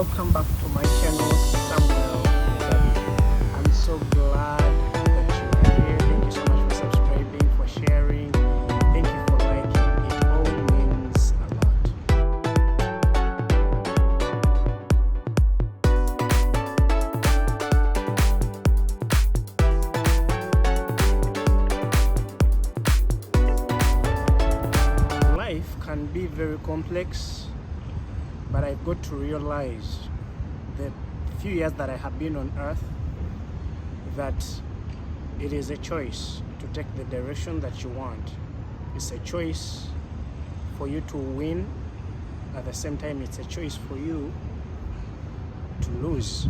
welcome back to my channel, Samuel David. I'm so glad that you are here. Thank you so much for subscribing, for sharing. Thank you for liking. It all means a lot. Life can be very complex, but I've got to realize the few years that I have been on earth that it is a choice to take the direction that you want. It's a choice for you to win. At the same time, it's a choice for you to lose.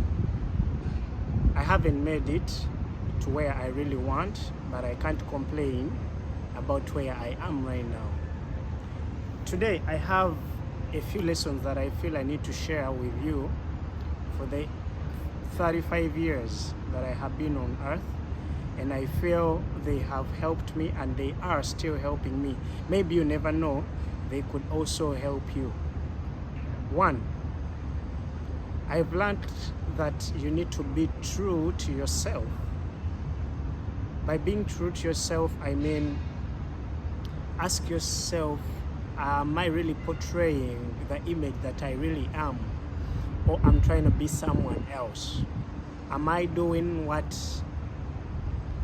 I haven't made it to where I really want, but I can't complain about where I am right now. Today, I have a few lessons that I feel I need to share with you for the 35 years that I have been on earth, and I feel they have helped me and they are still helping me. Maybe you never know, they could also help you. One, I've learned that you need to be true to yourself. By being true to yourself, I mean, ask yourself, am I really portraying the image that I really am, or I'm trying to be someone else? Am I doing what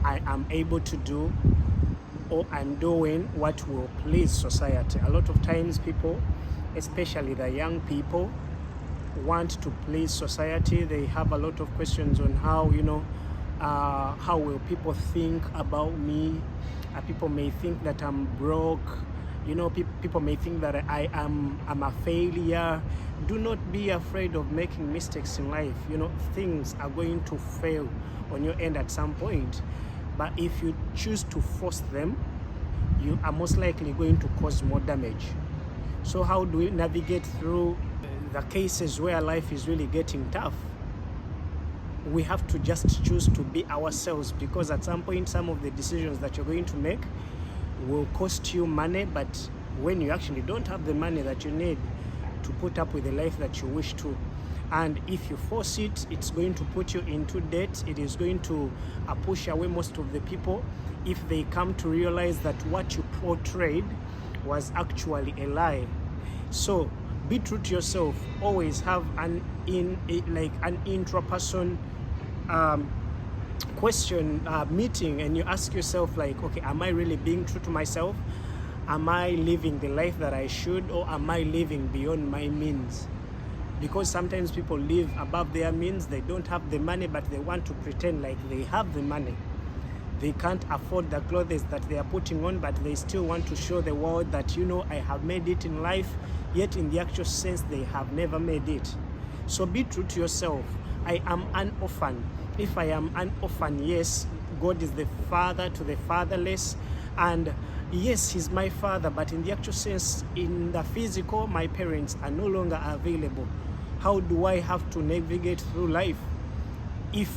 I am able to do, or I'm doing what will please society? A lot of times people, especially the young people, want to please society. They have a lot of questions on how, how will people think about me? People may think that I'm broke. People may think that I'm a failure. Do not be afraid of making mistakes in life. Things are going to fail on your end at some point. But if you choose to force them, you are most likely going to cause more damage. So how do we navigate through the cases where life is really getting tough? We have to just choose to be ourselves, because at some point, some of the decisions that you're going to make will cost you money, but when you actually don't have the money that you need to put up with the life that you wish to, and if you force it, it's going to put you into debt. It is going to push away most of the people if they come to realize that what you portrayed was actually a lie. So be true to yourself. Always have an intraperson question meeting, and you ask yourself, okay, am I really being true to myself? Am I living the life that I should, or am I living beyond my means? Because sometimes people live above their means. They don't have the money, but they want to pretend like they have the money. They can't afford the clothes that they are putting on, but they still want to show the world that, I have made it in life, yet in the actual sense, they have never made it. So be true to yourself. I am an orphan. If I am an orphan, yes, God is the father to the fatherless, and yes, he's my father, but in the actual sense, in the physical, my parents are no longer available. How do I have to navigate through life? If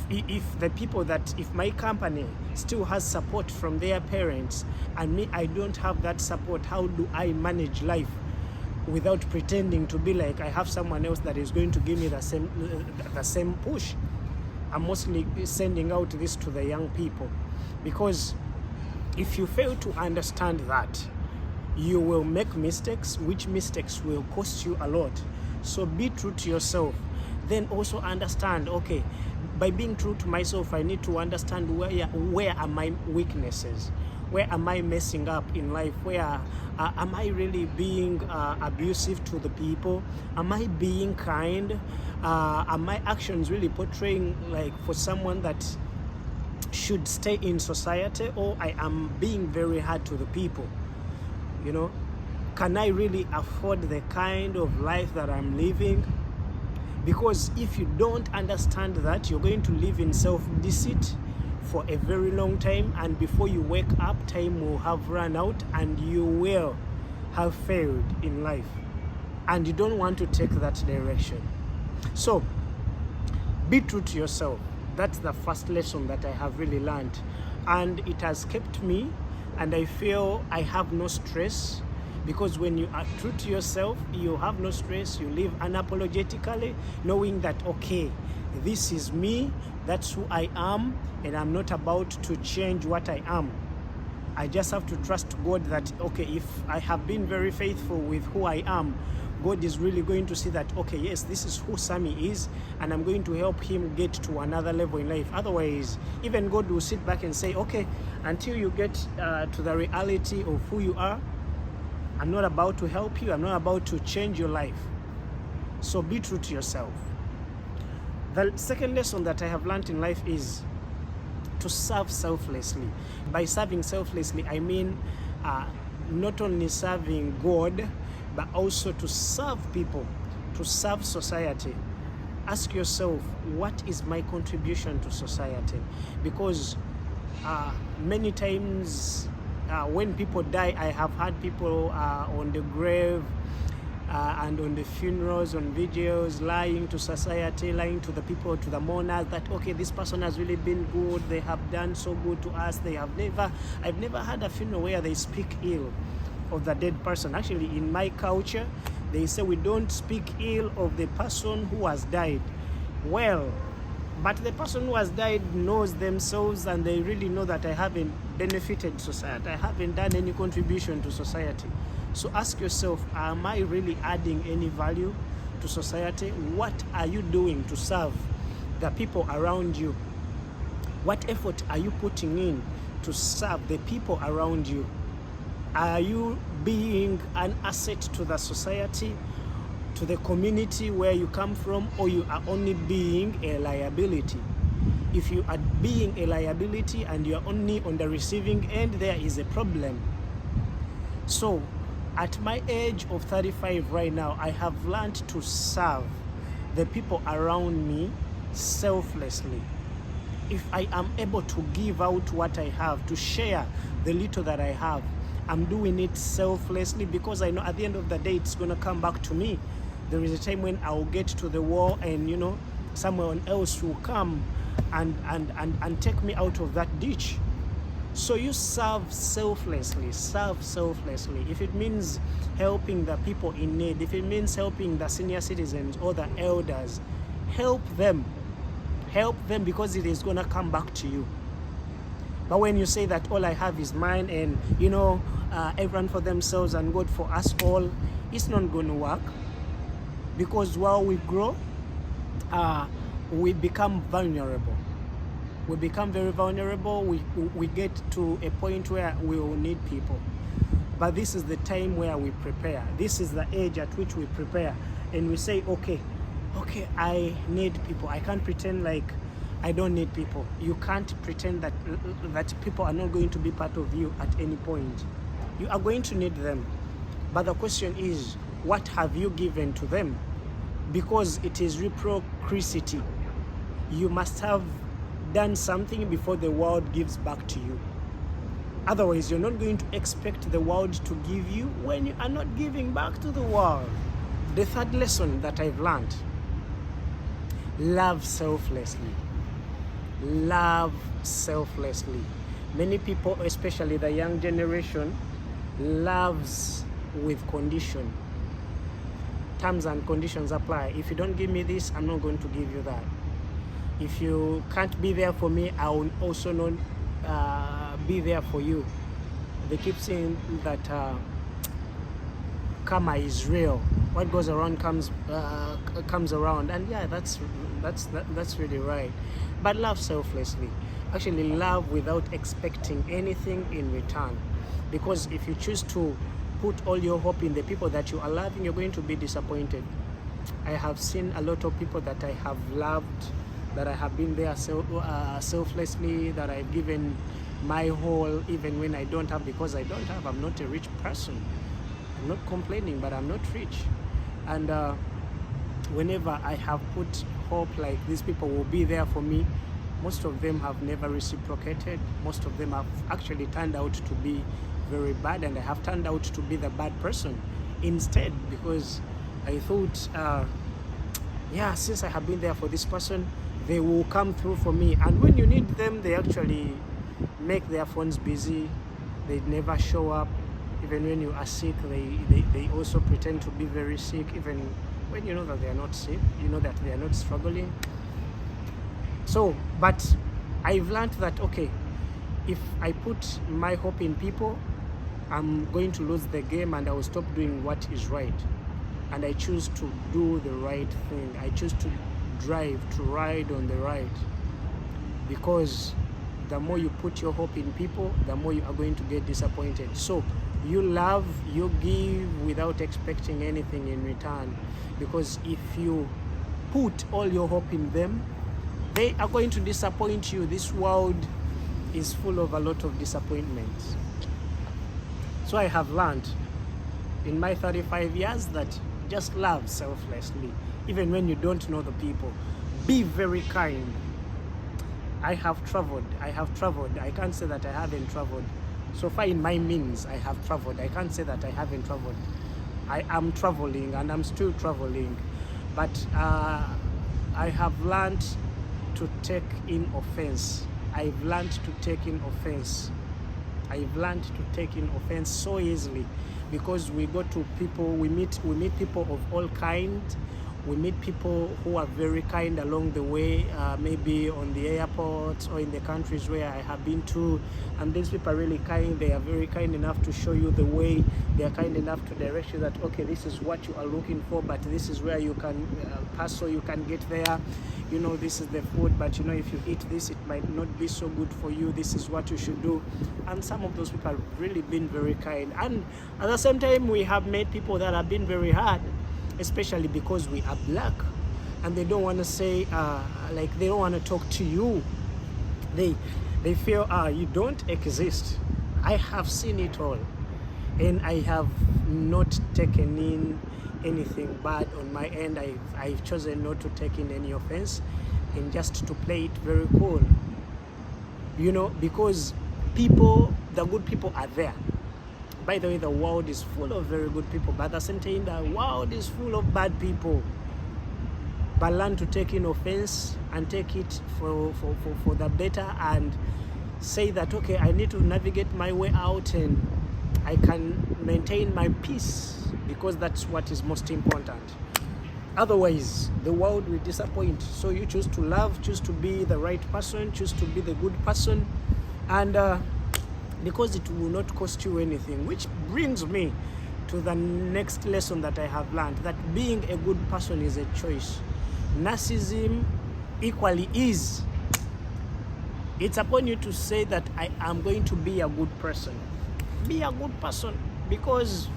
my company still has support from their parents, and me, I don't have that support, how do I manage life without pretending to be like I have someone else that is going to give me the same push? I'm mostly sending out this to the young people, because if you fail to understand that, you will make mistakes, which mistakes will cost you a lot. So be true to yourself. Then also understand, okay, by being true to myself, I need to understand where are my weaknesses? Where am I messing up in life? Where am I really being abusive to the people? Am I being kind? Are my actions really portraying for someone that should stay in society, or I am being very hard to the people? Can I really afford the kind of life that I'm living? Because if you don't understand that, you're going to live in self-deceit for a very long time, and before you wake up, time will have run out and you will have failed in life, and you don't want to take that direction. So be true to yourself. That's the first lesson that I have really learned, and it has kept me, and I feel I have no stress Because when you are true to yourself, you have no stress, you live unapologetically, knowing that, okay, this is me, that's who I am, and I'm not about to change what I am. I just have to trust God that, okay, if I have been very faithful with who I am, God is really going to see that, okay, yes, this is who Sammy is, and I'm going to help him get to another level in life. Otherwise, even God will sit back and say, okay, until you get to the reality of who you are, I'm not about to help you. I'm not about to change your life. So be true to yourself. The second lesson that I have learned in life is to serve selflessly. By serving selflessly, I mean not only serving God, but also to serve people, to serve society. Ask yourself, what is my contribution to society? Because many times when people die, I have had people on the grave and on the funerals, on videos, lying to society, lying to the people, to the mourners, that, okay, this person has really been good, they have done so good to us. I've never had a funeral where they speak ill of the dead person. Actually, in my culture, they say we don't speak ill of the person who has died. Well, but the person who has died knows themselves, and they really know that I haven't benefited society. I haven't done any contribution to society. So ask yourself, am I really adding any value to society? What are you doing to serve the people around you? What effort are you putting in to serve the people around you? Are you being an asset to the society, to the community where you come from, or you are only being a liability? If you are being a liability and you are only on the receiving end, there is a problem. So at my age of 35 right now, I have learned to serve the people around me selflessly. If I am able to give out what I have, to share the little that I have, I'm doing it selflessly, because I know at the end of the day it's going to come back to me. There is a time when I'll get to the wall, and someone else will come and take me out of that ditch. So you serve selflessly. If it means helping the people in need, if it means helping the senior citizens or the elders, help them, because it is going to come back to you. But when you say that all I have is mine, and everyone for themselves and God for us all, it's not going to work. Because while we grow, we become vulnerable. We become very vulnerable. We get to a point where we will need people. But this is the time where we prepare. This is the age at which we prepare, and we say, okay, I need people. I can't pretend like I don't need people. You can't pretend that people are not going to be part of you at any point. You are going to need them. But the question is, what have you given to them? Because it is reciprocity. You must have done something before the world gives back to you. Otherwise, you're not going to expect the world to give you when you are not giving back to the world. The third lesson that I've learned: love selflessly. Love selflessly. Many people, especially the young generation, loves with condition. Terms and conditions apply. If you don't give me this, I'm not going to give you that. If you can't be there for me, I will also not be there for you. They keep saying that karma is real. What goes around comes around, and yeah, that's really right. But love selflessly. Actually, love without expecting anything in return. Because if you choose to put all your hope in the people that you are loving, you're going to be disappointed. I have seen a lot of people that I have loved, that I have been there selflessly, that I've given my whole, even when I don't have, because I don't have. I'm not a rich person. I'm not complaining, but I'm not rich. And whenever I have put hope like these people will be there for me, most of them have never reciprocated. Most of them have actually turned out to be very bad, and I have turned out to be the bad person instead, because I thought, since I have been there for this person, they will come through for me. And when you need them, they actually make their phones busy. They never show up. Even when you are sick, they also pretend to be very sick, even when you know that they are not sick, you know that they are not struggling. So, but I've learned that, okay, if I put my hope in people, I'm going to lose the game, and I will stop doing what is right. And I choose to do the right thing. I choose to ride on the right. Because the more you put your hope in people, the more you are going to get disappointed. So you love, you give without expecting anything in return. Because if you put all your hope in them, they are going to disappoint you. This world is full of a lot of disappointments. So I have learned in my 35 years that just love selflessly, even when you don't know the people. Be very kind. I have traveled. I can't say that I haven't traveled. So far in my means, I have traveled. I can't say that I haven't traveled. I am traveling, and I'm still traveling. But I have learned to take in offense. I've learned to take in offense. I've learned to take in offense so easily, because we go to people, we meet people of all kinds. We meet people who are very kind along the way, maybe on the airport or in the countries where I have been to. And these people are really kind. They are very kind enough to show you the way. They are kind enough to direct you that, okay, this is what you are looking for, but this is where you can pass so you can get there. You know, this is the food, but you know, if you eat this, it might not be so good for you. This is what you should do. And some of those people have really been very kind. And at the same time, we have met people that have been very hard, especially because we are black, and they don't want to say, like, they don't want to talk to you. They feel you don't exist. I have seen it all, and I have not taken in anything bad on my end. I've chosen not to take in any offense, and just to play it very cool, you know, because people, the good people are there. By the way, the world is full of very good people, but at the same time, the world is full of bad people. But learn to take in offense and take it for the better, and say that, okay, I need to navigate my way out, and I can maintain my peace, because that's what is most important. Otherwise, the world will disappoint. So you choose to love, choose to be the right person, choose to be the good person, and because it will not cost you anything. Which brings me to the next lesson that I have learned, that being a good person is a choice. Narcissism equally is. It's upon you to say that I am going to be a good person. Be a good person, because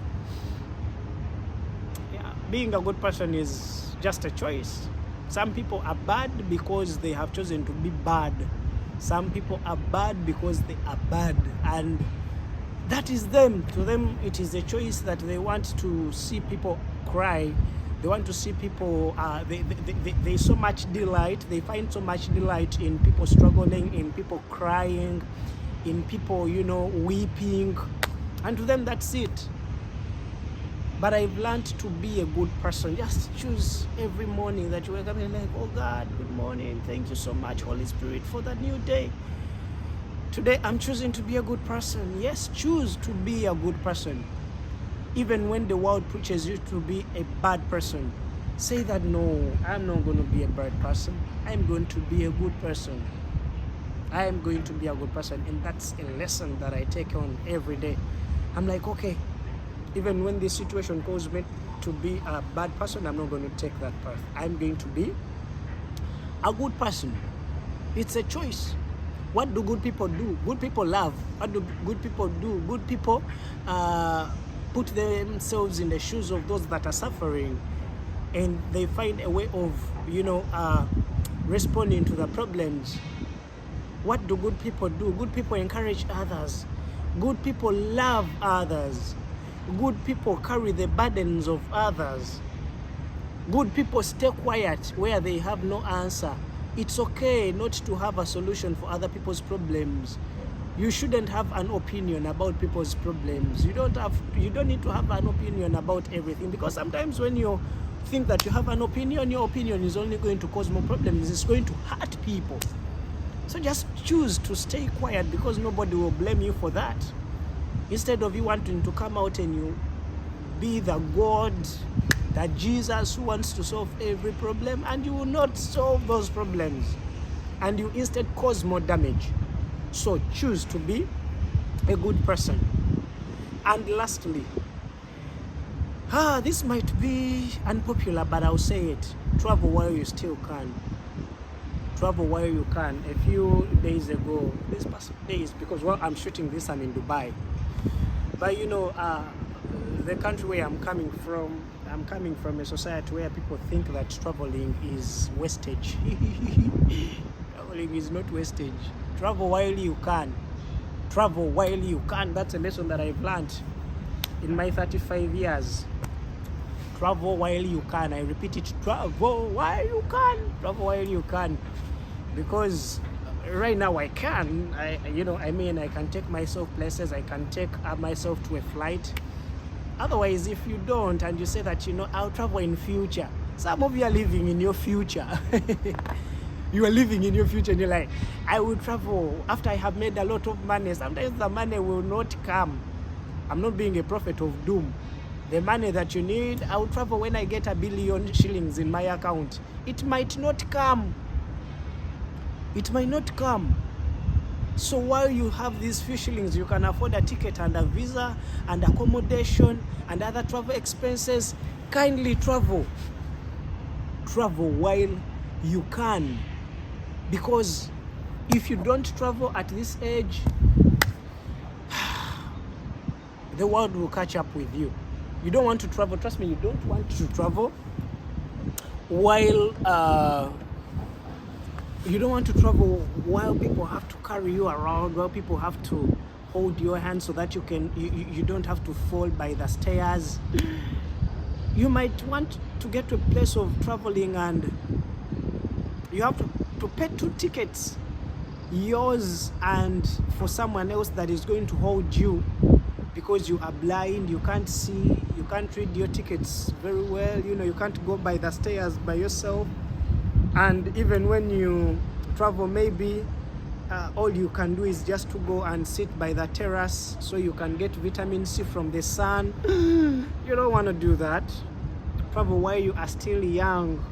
being a good person is just a choice. Some people are bad because they have chosen to be bad. Some people are bad because they are bad, and that is them. To them, it is a choice that they want to see people cry. They want to see people, they so much delight, they find so much delight in people struggling, in people crying, in people, you know, weeping. And to them, that's it. But I've learned to be a good person. Just choose every morning that you wake up and like, oh God, good morning. Thank you so much, Holy Spirit, for that new day. Today, I'm choosing to be a good person. Yes, choose to be a good person. Even when the world pushes you to be a bad person, say that, no, I'm not going to be a bad person. I'm going to be a good person. I am going to be a good person. And that's a lesson that I take on every day. I'm like, okay, even when this situation calls me to be a bad person, I'm not going to take that path. I'm going to be a good person. It's a choice. What do good people do? Good people love. What do good people do? Good people put themselves in the shoes of those that are suffering, and they find a way of, you know, responding to the problems. What do good people do? Good people encourage others. Good people love others. Good people carry the burdens of others. Good people stay quiet where they have no answer. It's okay not to have a solution for other people's problems. You shouldn't have an opinion about people's problems. You don't need to have an opinion about everything, because sometimes when you think that you have an opinion, your opinion is only going to cause more problems. It's going to hurt people. So just choose to stay quiet, because nobody will blame you for that. Instead of you wanting to come out and you be the God, that Jesus who wants to solve every problem, and you will not solve those problems, and you instead cause more damage. So choose to be a good person. And lastly, this might be unpopular, but I'll say it. Travel while you still can. Travel while you can. A few days ago, this past days, because while I'm shooting this, I'm in Dubai. But you know, the country where I'm coming from a society where people think that traveling is wastage. Traveling is not wastage. Travel while you can. Travel while you can. That's a lesson that I've learned in my 35 years. Travel while you can. I repeat it. Travel while you can. Travel while you can. Because right now I can. I can take myself places. I can take myself to a flight. Otherwise, if you don't, and you say that, I'll travel in future. Some of you are living in your future. You are living in your future and you're like, I will travel after I have made a lot of money. Sometimes the money will not come. I'm not being a prophet of doom. The money that you need, I will travel when I get 1 billion shillings in my account. It might not come. It might not come. So while you have these few shillings, you can afford a ticket and a visa and accommodation and other travel expenses. Kindly travel. Travel while you can. Because if you don't travel at this age, the world will catch up with you. You don't want to travel. Trust me, you don't want to travel while you don't want to travel while people have to carry you around, while people have to hold your hand so that you don't have to fall by the stairs. You might want to get to a place of traveling and you have to pay 2 tickets, yours and for someone else that is going to hold you, because you are blind, you can't see, you can't read your tickets very well, you can't go by the stairs by yourself. And even when you travel, maybe all you can do is just to go and sit by the terrace so you can get vitamin C from the sun. You don't want to do that. Travel while you are still young.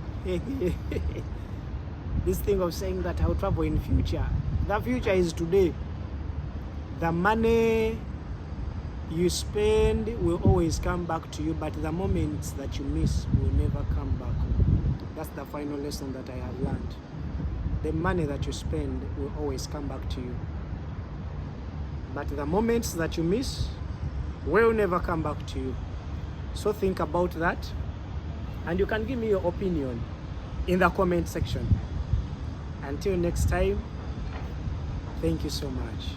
This thing of saying that I'll travel in future. The future is today. The money you spend will always come back to you, but the moments that you miss will never come back. That's the final lesson that I have learned. The money that you spend will always come back to you, but the moments that you miss will never come back to you. So think about that, and you can give me your opinion in the comment section. Until next time, thank you so much.